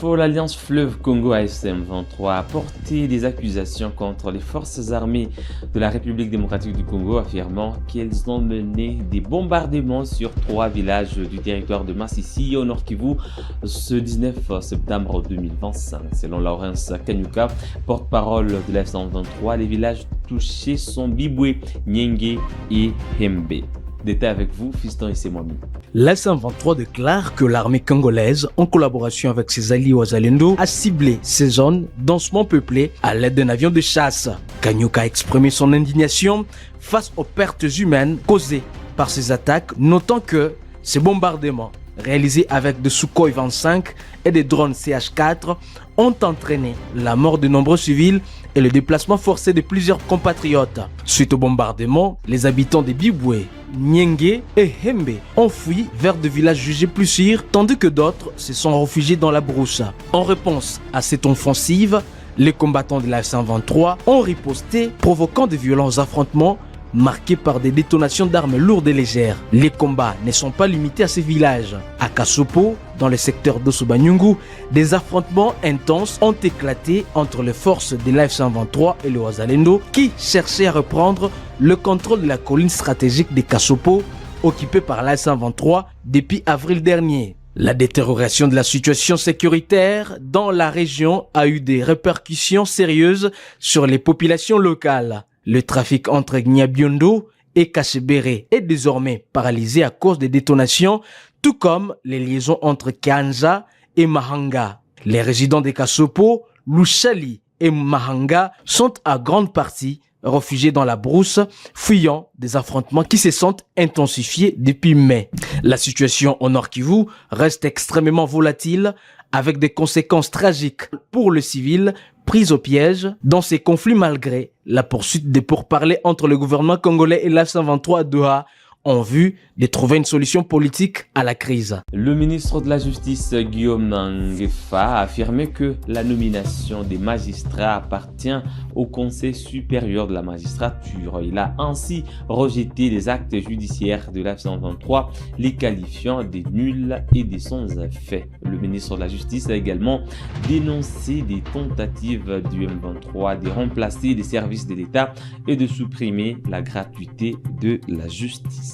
Pour l'Alliance Fleuve Congo AFC M23 a porté des accusations contre les forces armées de la République démocratique du Congo, affirmant qu'elles ont mené des bombardements sur 3 villages du territoire de Masisi au Nord Kivu ce 19 septembre 2025. Selon Laurence Kanyuka, porte-parole de l'AFC M23, les villages touchés sont Bibwe, Nyenge et Hembe. Détail avec vous, Fiston et Semwami. L'AFC-M23 déclare que l'armée congolaise, en collaboration avec ses alliés Wazalendo, a ciblé ces zones densément peuplées à l'aide d'un avion de chasse. Kanyuka a exprimé son indignation face aux pertes humaines causées par ces attaques, notant que ces bombardements, réalisés avec des Sukhoi 25 et des drones CH4, ont entraîné la mort de nombreux civils et le déplacement forcé de plusieurs compatriotes. Suite au bombardement, les habitants de Bibwe, Nyenge et Hembe ont fui vers des villages jugés plus sûrs, tandis que d'autres se sont réfugiés dans la brousse. En réponse à cette offensive, les combattants de la AFC-M23 ont riposté, provoquant de violents affrontements marqués par des détonations d'armes lourdes et légères. Les combats ne sont pas limités à ces villages. À Kasopo, dans le secteur d'Osobanyungu, des affrontements intenses ont éclaté entre les forces de l'AFC-M23 et le Wazalendo qui cherchaient à reprendre le contrôle de la colline stratégique de Kasopo, occupée par l'AFC-M23 depuis avril dernier. La détérioration de la situation sécuritaire dans la région a eu des répercussions sérieuses sur les populations locales. Le trafic entre Nyabiondo et Kachebere est désormais paralysé à cause des détonations, tout comme les liaisons entre Kanza et Mahanga. Les résidents de Kasopo, Lushali et Mahanga sont à grande partie réfugiés dans la brousse, fuyant des affrontements qui se sont intensifiés depuis mai. La situation au Nord Kivu reste extrêmement volatile, avec des conséquences tragiques pour le civil pris au piège dans ces conflits malgré la poursuite des pourparlers entre le gouvernement congolais et l'AFC-M23 à Doha en vue de trouver une solution politique à la crise. Le ministre de la Justice, Guillaume Nangefa, a affirmé que la nomination des magistrats appartient au Conseil supérieur de la magistrature. Il a ainsi rejeté les actes judiciaires de l'AFC-M23, les qualifiant de nuls et de sans effet. Le ministre de la Justice a également dénoncé des tentatives du M23 de remplacer les services de l'État et de supprimer la gratuité de la justice.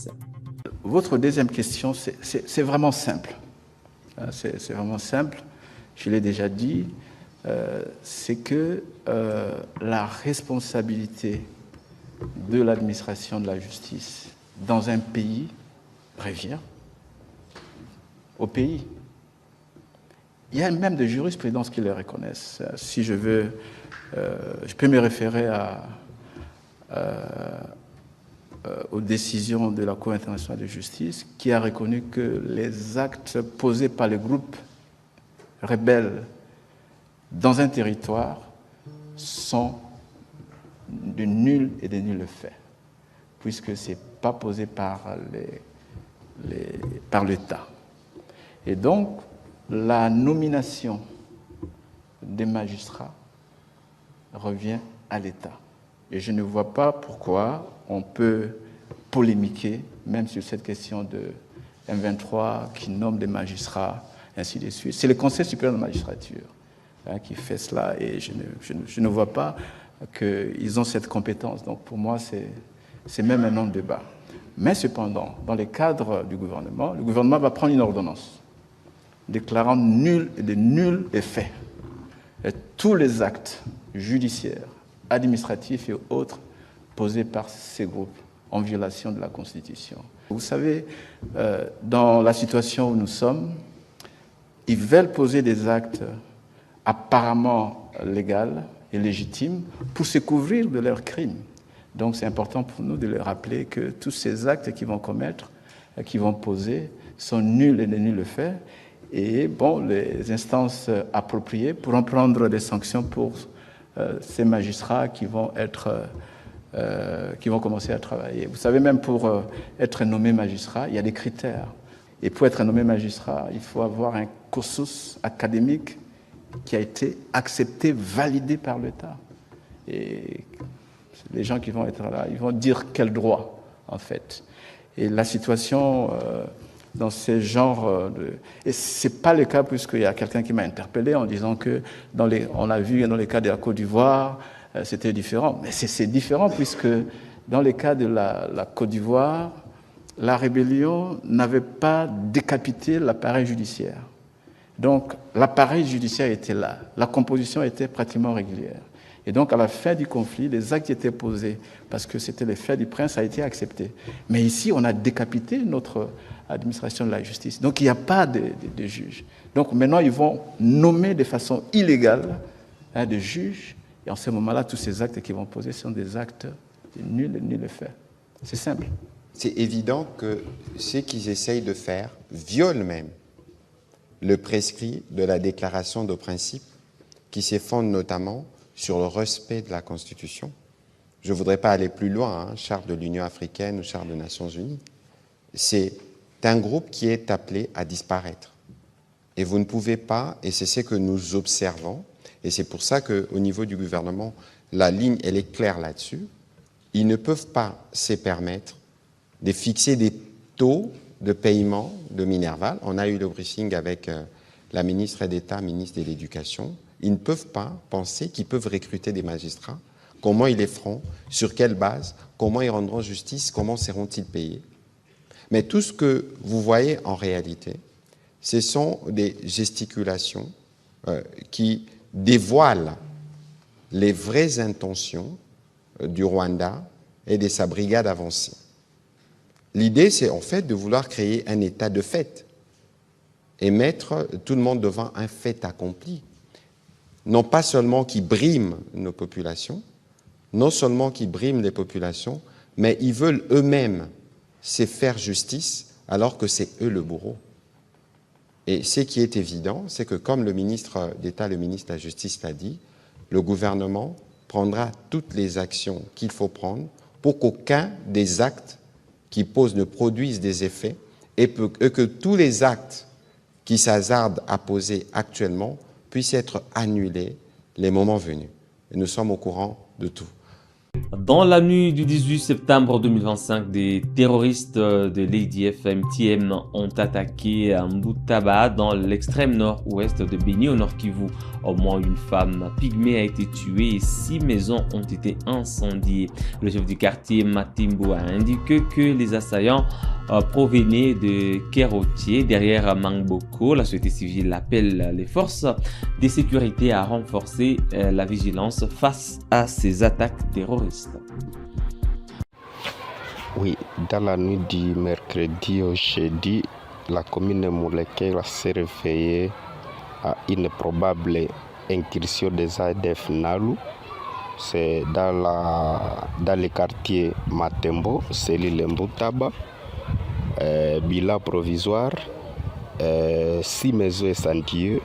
Votre deuxième question, c'est vraiment simple. C'est vraiment simple, je l'ai déjà dit, c'est que la responsabilité de l'administration de la justice dans un pays revient au pays. Il y a même des jurisprudences qui le reconnaissent. Si je veux, je peux me référer aux décisions de la Cour internationale de justice qui a reconnu que les actes posés par les groupes rebelles dans un territoire sont de nuls et de nuls faits, puisque ce n'est pas posé par l'État. Et donc, la nomination des magistrats revient à l'État. Et je ne vois pas pourquoi on peut polémiquer, même sur cette question de M23 qui nomme des magistrats, ainsi de suite. C'est le Conseil supérieur de la magistrature qui fait cela et je ne vois pas qu'ils ont cette compétence. Donc pour moi, c'est même un non-débat. Mais cependant, dans le cadre du gouvernement, le gouvernement va prendre une ordonnance déclarant nul et de nuls effets et tous les actes judiciaires, administratifs et autres posés par ces groupes en violation de la Constitution. Vous savez, dans la situation où nous sommes, ils veulent poser des actes apparemment légaux et légitimes pour se couvrir de leurs crimes. Donc c'est important pour nous de leur rappeler que tous ces actes qu'ils vont commettre, qu'ils vont poser, sont nuls et de nuls faits. Et bon, les instances appropriées pourront prendre des sanctions pour ces magistrats qui vont commencer à travailler. Vous savez, même pour être nommé magistrat, il y a des critères. Et pour être nommé magistrat, il faut avoir un cursus académique qui a été accepté, validé par l'État. Et les gens qui vont être là, ils vont dire quel droit, en fait. Et la situation dans ces genres Et ce n'est pas le cas, puisqu'il y a quelqu'un qui m'a interpellé en disant que on a vu dans les cas de la Côte d'Ivoire, c'était différent. Mais c'est différent, puisque dans les cas de la Côte d'Ivoire, la rébellion n'avait pas décapité l'appareil judiciaire. Donc l'appareil judiciaire était là, la composition était pratiquement régulière. Et donc à la fin du conflit, les actes étaient posés, parce que c'était les faits du prince, ça a été accepté. Mais ici, on a décapité notre administration de la justice. Donc il n'y a pas de juges. Donc maintenant, ils vont nommer de façon illégale des juges, et en ce moment-là, tous ces actes qu'ils vont poser sont des actes de nul effet. C'est simple. C'est évident que ce qu'ils essayent de faire viole même le prescrit de la déclaration de principe qui se fonde notamment sur le respect de la Constitution. Je ne voudrais pas aller plus loin, charte de l'Union africaine ou charte des Nations unies. C'est un groupe qui est appelé à disparaître. Et vous ne pouvez pas, et c'est ce que nous observons, et c'est pour ça qu'au niveau du gouvernement, la ligne, elle est claire là-dessus. Ils ne peuvent pas se permettre de fixer des taux de paiement de Minerval. On a eu le briefing avec la ministre d'État, ministre de l'Éducation. Ils ne peuvent pas penser qu'ils peuvent recruter des magistrats. Comment ils les feront? Sur quelle base? Comment ils rendront justice? Comment seront-ils payés? Mais tout ce que vous voyez en réalité, ce sont des gesticulations qui dévoilent les vraies intentions du Rwanda et de sa brigade avancée. L'idée, c'est en fait de vouloir créer un état de fait et mettre tout le monde devant un fait accompli. Non pas seulement qui briment nos populations, non seulement qui briment les populations, mais ils veulent eux-mêmes se faire justice alors que c'est eux le bourreau. Et ce qui est évident, c'est que comme le ministre d'État, le ministre de la Justice l'a dit, le gouvernement prendra toutes les actions qu'il faut prendre pour qu'aucun des actes qui posent ne produisent des effets et que tous les actes qui s'hasardent à poser actuellement puissent être annulés les moments venus. Et nous sommes au courant de tout. Dans la nuit du 18 septembre 2025, des terroristes de l'ADF MTM ont attaqué Mbutaba dans l'extrême nord-ouest de Béni, au Nord Kivu. Au moins une femme pygmée a été tuée et 6 maisons ont été incendiées. Le chef du quartier Matimbo a indiqué que les assaillants provenaient de Kerotier, derrière Mangboko. La société civile appelle les forces de sécurité à renforcer la vigilance face à ces attaques terroristes. Oui, dans la nuit du mercredi au jeudi, la commune de Moulekela s'est réveillée à une probable incursion des ADF Nalu. C'est dans le quartier Matembo, c'est l'île Mbutaba. Bilan provisoire, 6 maisons incendiées